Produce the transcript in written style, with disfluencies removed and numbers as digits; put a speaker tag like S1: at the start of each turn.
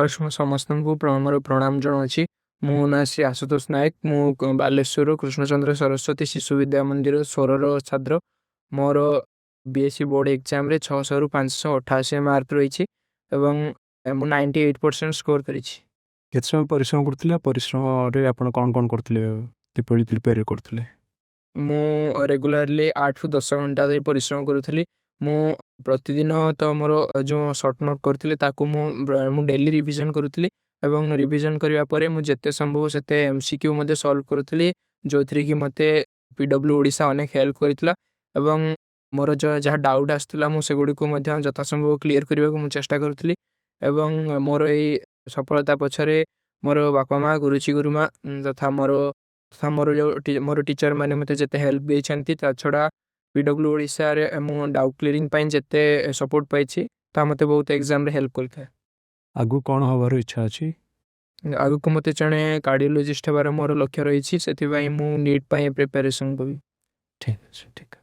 S1: समस्त को मोर प्रणाम जनावि। मो ना श्री आशुतोष नायक। मु बालेश्वर कृष्णचंद्र सरस्वती शिशु विद्या मंदिर सोरर छात्र। मोर बीएससी बोर्ड एग्जाम रे 600 रु 588 मार्क रही एवं 98% स्कोर करी।
S2: केते समय परिश्रम करथिले परिश्रम रे आपण कोन कोन करथिले किपरि प्रिपेयर करथिले?
S1: मु रेगुलरली 8 रु 10 घंटा धरि परिश्रम करूथली। मु प्रतिदिन तो मोर जो शॉर्ट नोट करथिले ताकू मु डेली रिवीजन करूथली एवं रिवीजन करिवा परे मु जत्ते संभव सेते एमसीक्यू मध्ये सॉल्व करूथली जोथरी कि मते पीडब्ल्यू ओडिसा अनेक हेल्प करितला एवं मोर जो जहा डाउट आस्तला मु सेगुडी को मध्ये जथा संभव क्लियर करिवा को मु चेष्टा करूथली एवं मोर ए सफलता पछरे मोर बापा मां गुरुची गुरुमा तथा मोर जो मोर टीचर माने मते जते हेल्प दे छंती ता छडा पीडब्ल्यू ओडिसा रे मु डाउट क्लियरिंग पाइन जते सपोर्ट पाइछि ता मते बहुत एग्जाम रे हेल्प करथे।
S2: आगु कोन हबार इच्छा अछि?
S1: आगु को मते जणे कार्डियोलॉजिस्ट हेबार मोर लक्ष्य रहिछि सेति भाई मु नीट पाए प्रिपरेशन करी।
S2: ठीक अछि ठीक।